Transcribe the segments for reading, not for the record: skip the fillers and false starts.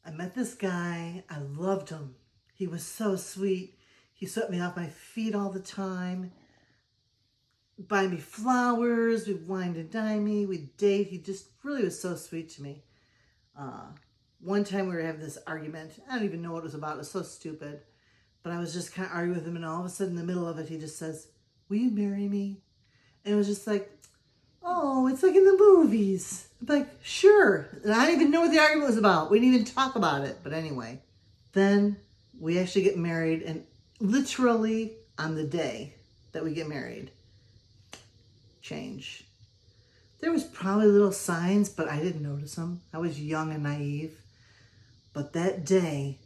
I met this guy. I loved him. He was so sweet. He swept me off my feet all the time, buy me flowers, we'd wine and dine me, we'd date. He just really was so sweet to me. Uh, One time we were having this argument. I don't even know what it was about. It was so stupid. But I was just kind of arguing with him, and all of a sudden in the middle of it, he just says, "Will you marry me?" And it was just like, oh, it's like in the movies. I'm like, sure. And I didn't even know what the argument was about. We didn't even talk about it. But anyway, then we actually get married, and literally on the day that we get married, change. There was probably little signs, but I didn't notice them. I was young and naive. But that day,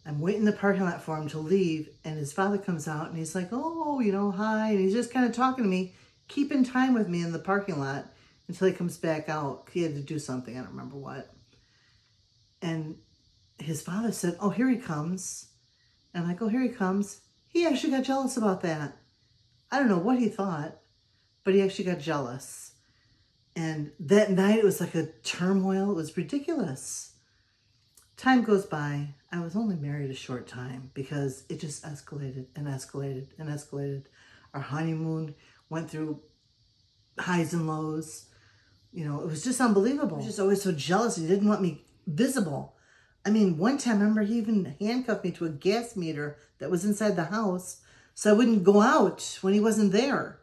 I'm waiting in the parking lot for him to leave, and his father comes out, and he's like, oh, hi. And he's just kind of talking to me, keeping time with me in the parking lot until he comes back out. He had to do something. I don't remember what. And his father said, oh, here he comes. And I'm like, oh, here he comes. He actually got jealous about that. I don't know what he thought, but he actually got jealous. And that night, it was like a turmoil. It was ridiculous. Time goes by. I was only married a short time because it just escalated and escalated and escalated. Our honeymoon went through highs and lows. It was just unbelievable. He was just always so jealous. He didn't want me visible. I mean, one time, I remember he even handcuffed me to a gas meter that was inside the house so I wouldn't go out when he wasn't there.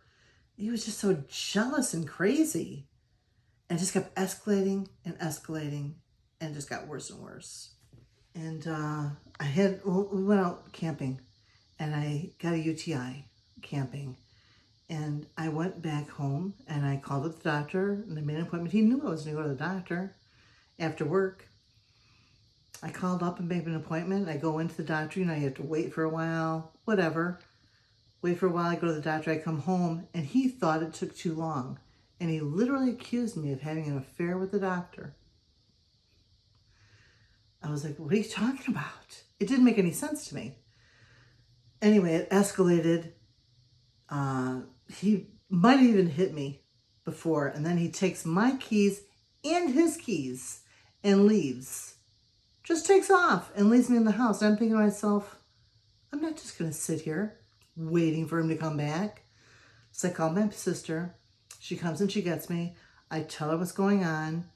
He was just so jealous and crazy. And it just kept escalating and escalating and just got worse and worse. And we went out camping, and I got a UTI camping. And I went back home, and I called up the doctor, and they made an appointment. He knew I was going to go to the doctor after work. I called up and made an appointment. I go into the doctor. You have to wait for a while, whatever. Wait for a while. I go to the doctor. I come home, and he thought it took too long. And he literally accused me of having an affair with the doctor. I was like, what are you talking about? It didn't make any sense to me. Anyway, it escalated. He might have even hit me before, and then he takes my keys and his keys and leaves. Just takes off and leaves me in the house. And I'm thinking to myself, I'm not just going to sit here waiting for him to come back. So I call my sister. She comes and she gets me. I tell her what's going on.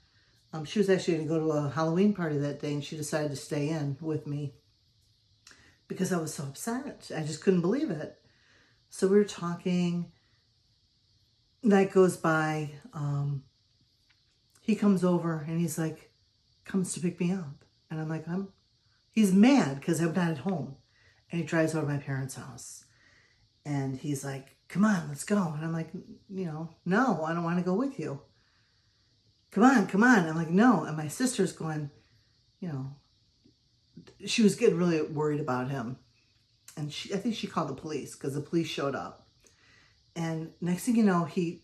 She was actually going to go to a Halloween party that day, and she decided to stay in with me because I was so upset. I just couldn't believe it. So we were talking. Night goes by. He comes over, and he's like, comes to pick me up. And I'm like, he's mad because I'm not at home. And he drives over to my parents' house. And he's like, come on, let's go. And I'm like, no, I don't want to go with you. Come on. I'm like, no. And my sister's going, she was getting really worried about him. And I think she called the police because the police showed up. And next thing you know, he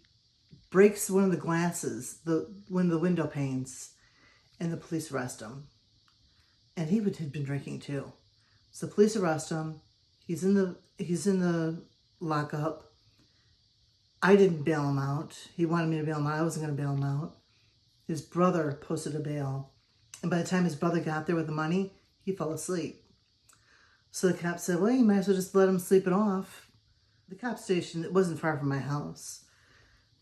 breaks one of the glasses, one of the window panes, and the police arrest him. And he had been drinking too. So the police arrest him. He's in the lockup. I didn't bail him out. He wanted me to bail him out. I wasn't going to bail him out. His brother posted a bail. And by the time his brother got there with the money, he fell asleep. So the cop said, well, you might as well just let him sleep it off. The cop station, it wasn't far from my house.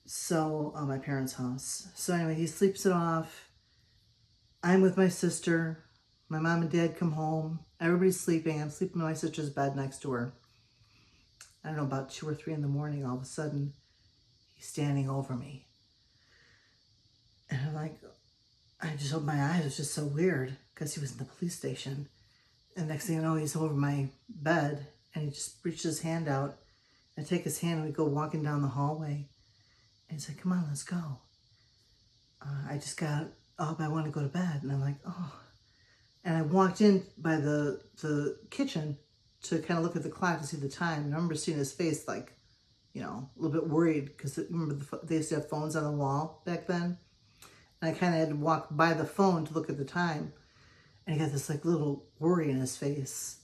So, my parents' house. So anyway, he sleeps it off. I'm with my sister. My mom and dad come home. Everybody's sleeping. I'm sleeping in my sister's bed next to her. I don't know, about 2 or 3 in the morning, all of a sudden, he's standing over me. And I'm like, I just opened my eyes. It was just so weird because he was in the police station. And next thing I know, he's over my bed, and he just reached his hand out. I take his hand, and we go walking down the hallway. And he's like, come on, let's go. I just got up. I want to go to bed. And I'm like, oh. And I walked in by the kitchen to kind of look at the clock to see the time. And I remember seeing his face like, a little bit worried because remember they used to have phones on the wall back then. And I kind of had to walk by the phone to look at the time. And he got this like little worry in his face.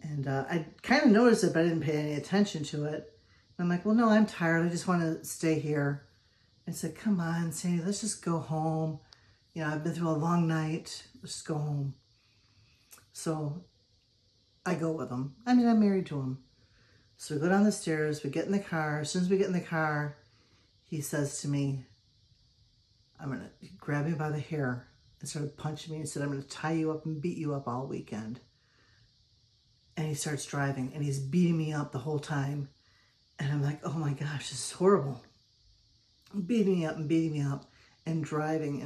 And I kind of noticed it, but I didn't pay any attention to it. And I'm like, well, no, I'm tired. I just want to stay here. And I said, come on, Sandy, let's just go home. You know, I've been through a long night. Let's go home. So I go with him. I mean, I'm married to him. So we go down the stairs. We get in the car. As soon as we get in the car, he says to me, I'm going to grab me by the hair and started punching me and said, I'm going to tie you up and beat you up all weekend. And he starts driving and he's beating me up the whole time. And I'm like, oh my gosh, this is horrible. Beating me up and driving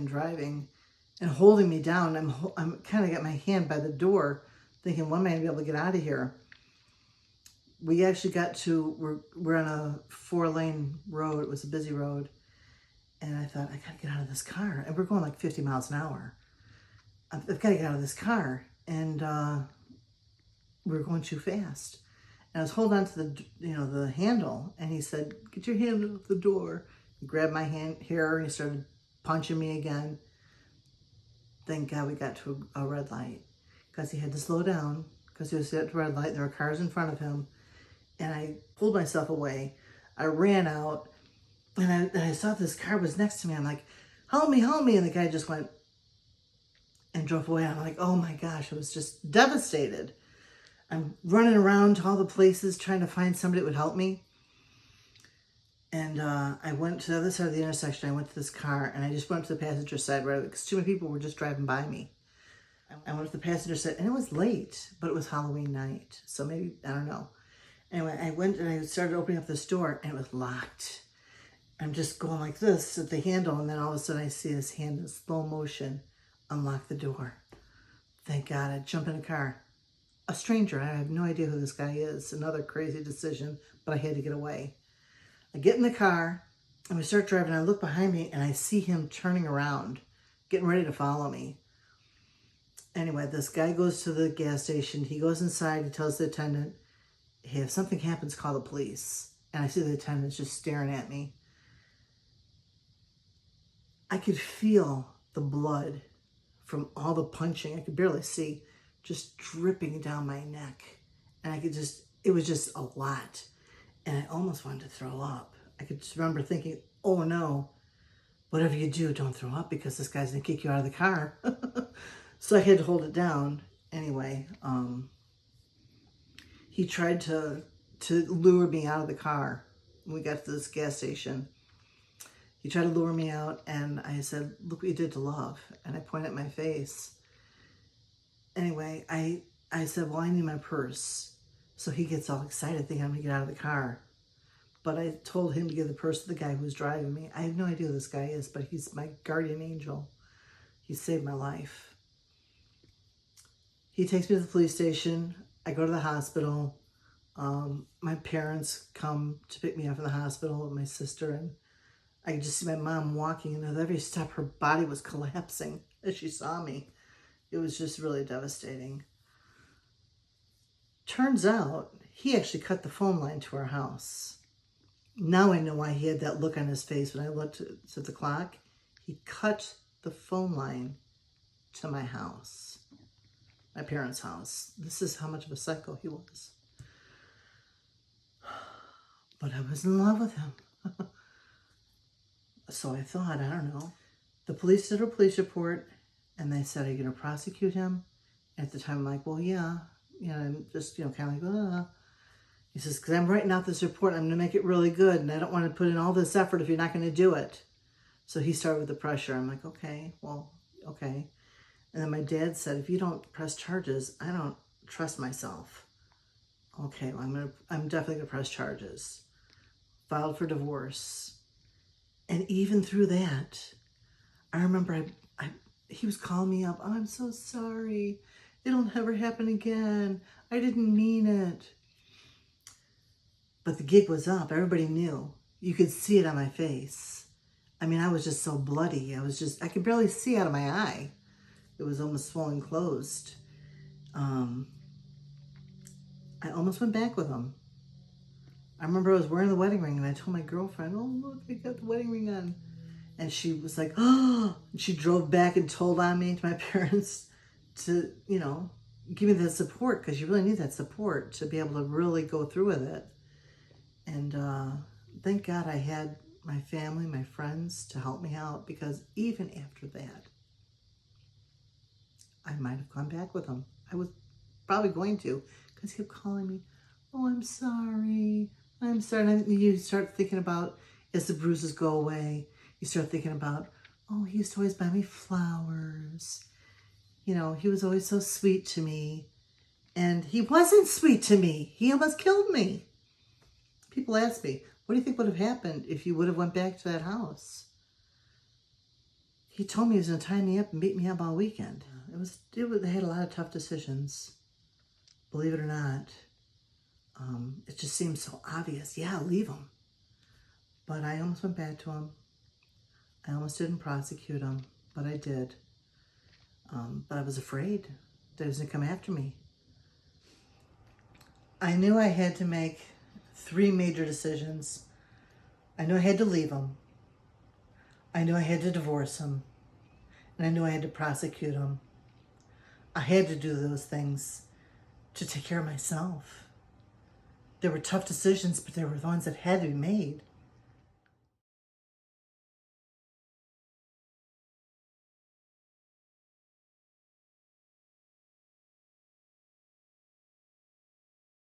and holding me down. I'm kind of got my hand by the door thinking, when am I going to be able to get out of here? We actually got to, we're on a 4-lane road. It was a busy road. And I thought, I got to get out of this car. And we're going like 50 miles an hour. I've got to get out of this car. And we were going too fast. And I was holding on to the handle. And he said, get your hand off the door. He grabbed my hair and he started punching me again. Thank God we got to a red light. Because he had to slow down. Because he was at the red light. And there were cars in front of him. And I pulled myself away. I ran out. And I saw this car was next to me. I'm like, help me. And the guy just went and drove away. I'm like, oh my gosh, I was just devastated. I'm running around to all the places trying to find somebody that would help me. And I went to the other side of the intersection. I went to this car and I just went to the passenger side right away because too many people were just driving by me. I went to the passenger side and it was late, but it was Halloween night. So maybe, I don't know. Anyway, I went and I started opening up this door and it was locked. I'm just going like this at the handle, and then all of a sudden I see his hand in slow motion unlock the door. Thank God. I jump in a car. A stranger. I have no idea who this guy is. Another crazy decision, but I had to get away. I get in the car, and we start driving. I look behind me, and I see him turning around, getting ready to follow me. Anyway, this guy goes to the gas station. He goes inside. He tells the attendant, hey, if something happens, call the police. And I see the attendant just staring at me. I could feel the blood from all the punching. I could barely see, just dripping down my neck. And it was just a lot. And I almost wanted to throw up. I could just remember thinking, oh no, whatever you do, don't throw up because this guy's gonna kick you out of the car. So I had to hold it down. Anyway, he tried to lure me out of the car when we got to this gas station. He tried to lure me out, and I said, look what you did to Love. And I pointed at my face. Anyway, I said, well, I need my purse. So he gets all excited, thinking I'm going to get out of the car. But I told him to give the purse to the guy who was driving me. I have no idea who this guy is, but he's my guardian angel. He saved my life. He takes me to the police station. I go to the hospital. My parents come to pick me up from the hospital with my sister, and I could just see my mom walking, and at every step her body was collapsing as she saw me. It was just really devastating. Turns out he actually cut the phone line to our house. Now I know why he had that look on his face when I looked at the clock. He cut the phone line to my house, my parents' house. This is how much of a psycho he was. But I was in love with him. So I thought, I don't know. The police did a police report, and they said, are you going to prosecute him? At the time, I'm like, well, yeah. I'm just, kind of like, He says, because I'm writing out this report, I'm going to make it really good, and I don't want to put in all this effort if you're not going to do it. So he started with the pressure. I'm like, okay. And then my dad said, if you don't press charges, I don't trust myself. Okay, well, I'm definitely going to press charges. Filed for divorce. And even through that, I remember he was calling me up. Oh, I'm so sorry. It'll never happen again. I didn't mean it. But the gig was up. Everybody knew. You could see it on my face. I mean, I was just so bloody. I could barely see out of my eye. It was almost swollen closed. I almost went back with him. I remember I was wearing the wedding ring, and I told my girlfriend, oh, look, I got the wedding ring on. And she was like, oh, and she drove back and told on me to my parents to, give me that support, because you really need that support to be able to really go through with it. And thank God I had my family, my friends to help me out, because even after that, I might have gone back with him. I was probably going to, because he kept calling me, oh, I'm sorry. I'm sorry. And you start thinking about, as the bruises go away, you start thinking about, oh, he used to always buy me flowers. You know, he was always so sweet to me. And he wasn't sweet to me. He almost killed me. People ask me, what do you think would have happened if you would have went back to that house? He told me he was going to tie me up and beat me up all weekend. They had a lot of tough decisions. Believe it or not. It just seems so obvious. Yeah, leave him. But I almost went back to him. I almost didn't prosecute him, but I did. But I was afraid that he was going to come after me. I knew I had to make 3 major decisions. I knew I had to leave him. I knew I had to divorce him. And I knew I had to prosecute him. I had to do those things to take care of myself. There were tough decisions, but there were the ones that had to be made.